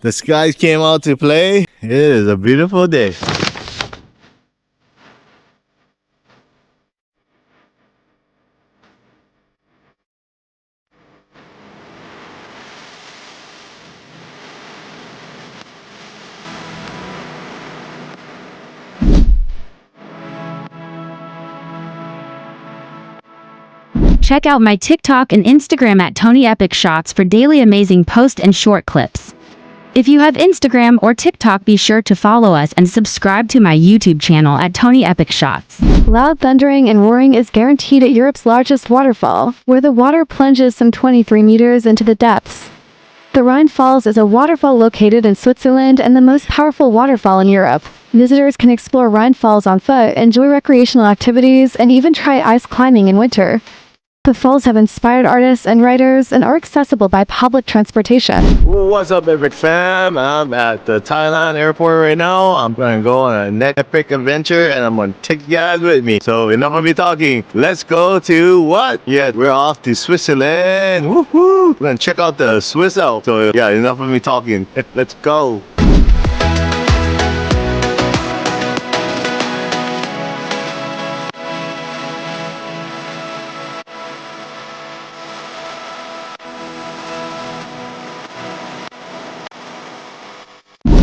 The skies came out to play. It is a beautiful day. Check out my TikTok and Instagram at tonyepicshots for daily amazing posts and short clips. If you have Instagram or TikTok, be sure to follow us and subscribe to my YouTube channel at tonyepicshots. Loud thundering and roaring is guaranteed at Europe's largest waterfall, where the water plunges some 23 meters into the depths. The Rhine Falls is a waterfall located in Switzerland and the most powerful waterfall in Europe. Visitors can explore Rhine Falls on foot, enjoy recreational activities, and even try ice climbing in winter. The falls have inspired artists and writers and are accessible by public transportation. What's up, epic fam? I'm at the Thailand airport right now. I'm gonna go on a next epic adventure and I'm gonna take you guys with me. So enough of me talking. Let's go to what? Yeah, we're off to Switzerland. Woohoo! We're gonna check out the Swiss Alps. So yeah, enough of me talking. Let's go.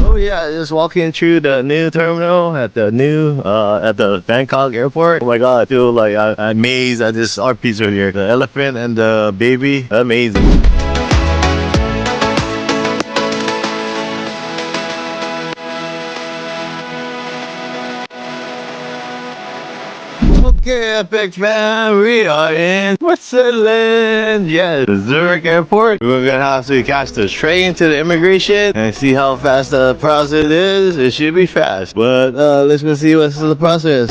Oh yeah, just walking through the new terminal at the Bangkok airport. Oh my god, I feel like I'm amazed at this art piece right here. The elephant and the baby, amazing. Okay, epic fam, we are in Switzerland. Yeah, the Zurich airport. We're gonna have to catch the train to the immigration and see how fast the process is. It should be fast, but let's go see what's the process.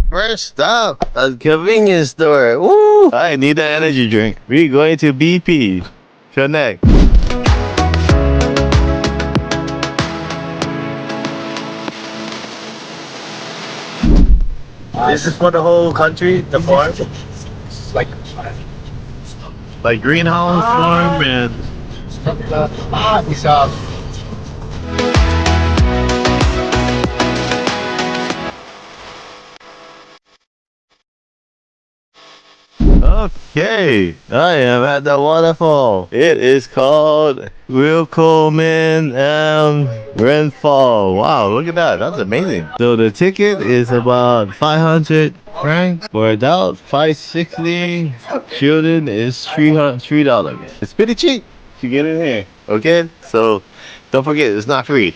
First stop, a convenience store. Woo! I need an energy drink. We're going to BP. Connect. This is for the whole country, the farm? Like greenhouse farm and... Okay, I am at the waterfall. It is called Willkommen Rainfall. Wow, look at that. That's amazing. So the ticket is about 500 francs for adult, 560. Children is $3. It's pretty cheap to get in here. Okay, so don't forget, it's not free.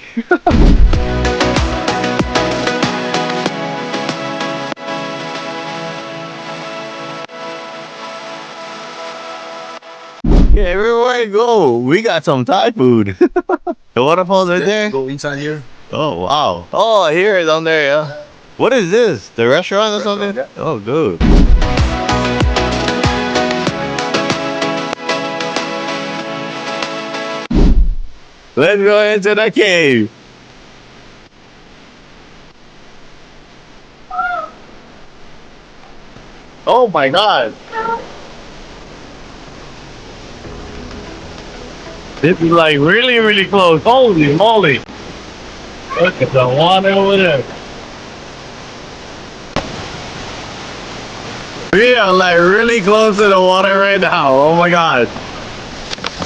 Yeah, everywhere I go, we got some Thai food. The waterfalls right there. Go inside here. Oh wow. Oh, I hear it down there. Yeah. What is this? The restaurant or something? Yeah. Oh, good. Let's go into the cave. Oh my God. This is like really, really close. Holy moly. Look at the water over there. We are like really close to the water right now. Oh my God.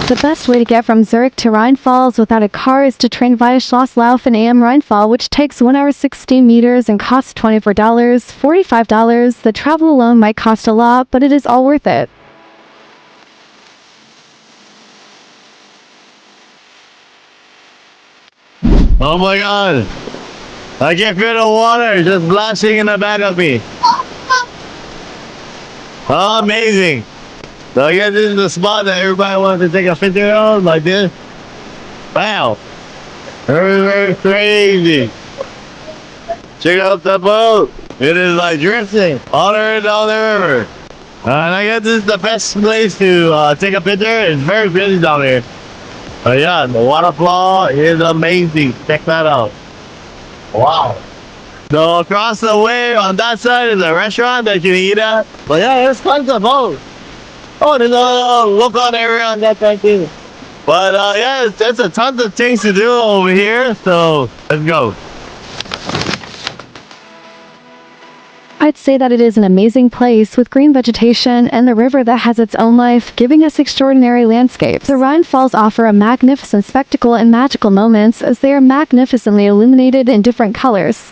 The best way to get from Zurich to Rhine Falls without a car is to train via Schlosslaufen am Rheinfall, which takes 1 hour 16 meters and costs $24, $45. The travel alone might cost a lot, but it is all worth it. Oh my God. I can feel the water just splashing in the back of me. Oh, amazing. So I guess this is the spot that everybody wants to take a picture of, like this. Wow. Very, very crazy. Check out the boat. It is like drifting all the way down the river. And I guess this is the best place to take a picture. It's very busy down here. But yeah, the waterfall is amazing. Check that out. Wow. So across the way on that side is a restaurant that you can eat at. But yeah, there's tons of boats. Oh, there's a local area on that side too. But yeah, there's a tons of things to do over here. So let's go. I'd say that it is an amazing place with green vegetation and the river that has its own life, giving us extraordinary landscapes. The Rhine Falls offer a magnificent spectacle and magical moments as they are magnificently illuminated in different colors.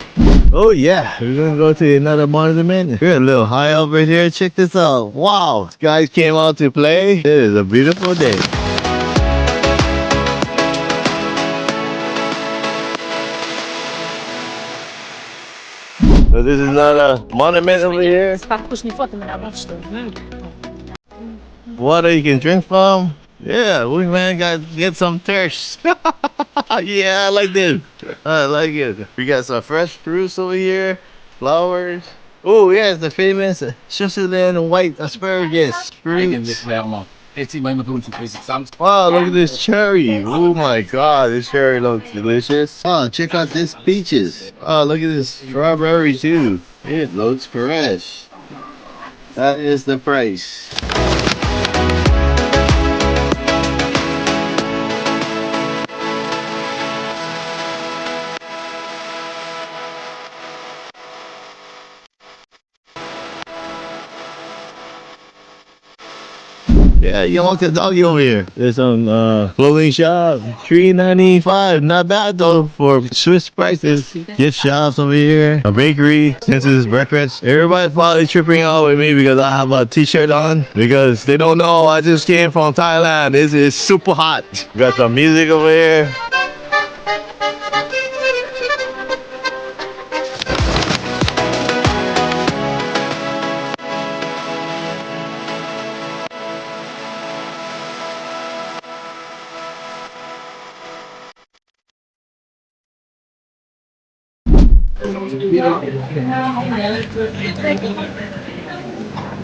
Oh yeah, we're gonna go to another monument. We're a little high up right here. Check this out. Wow, guys came out to play. It is a beautiful day. So this is not a monument over here. Water you can drink from. Yeah, we man got get some thirst. Yeah, I like this. I like it. We got some fresh fruits over here, flowers. Oh yeah, it's the famous Switzerland white asparagus fruits. Wow, look at this cherry. Oh my god, this cherry looks delicious. Oh, check out this peaches. Oh, look at this strawberry too. It looks fresh. That is the price. Yeah, you walk the doggy over here. There's some clothing shop, $3.95. Not bad though for Swiss prices. Gift shops over here, a bakery. Since it's breakfast, everybody's probably tripping out with me because I have a t-shirt on. Because they don't know I just came from Thailand. This is super hot. Got some music over here.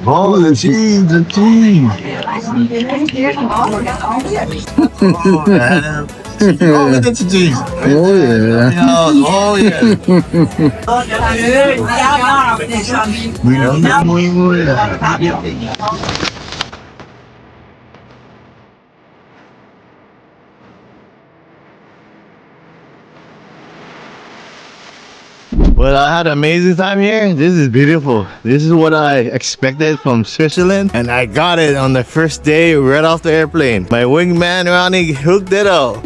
Oh, the team, the team. Oh, that's a team. Oh, yeah. Oh, yeah. Well, I had an amazing time here. This is beautiful. This is what I expected from Switzerland, and I got it on the first day right off the airplane. My wingman Ronnie hooked it up.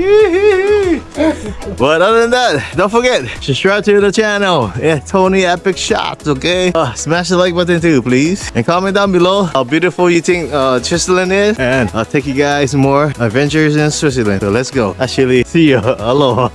But other than that, don't forget, subscribe to the channel. Yeah, Tony Epic Shots, okay? Smash the like button too, please. And comment down below how beautiful you think Switzerland is. And I'll take you guys more adventures in Switzerland. So let's go. Actually, see you. Aloha.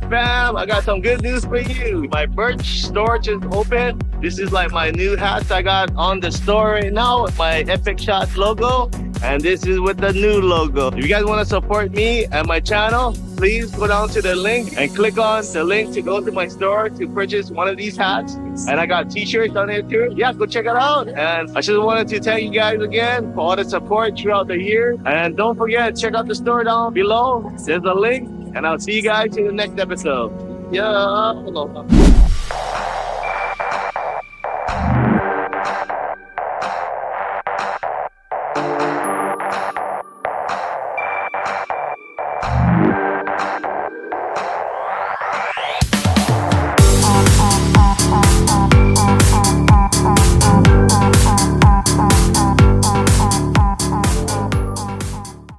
Bam! I got some good news for you. My merch store just opened. This is like my new hats I got on the store right now with my Epic Shots logo. And this is with the new logo. If you guys want to support me and my channel, please go down to the link and click on the link to go to my store to purchase one of these hats. And I got t-shirts on here too. Yeah, go check it out. And I just wanted to thank you guys again for all the support throughout the year. And don't forget, check out the store down below. There's a link. And I'll see you guys in the next episode. Yeah.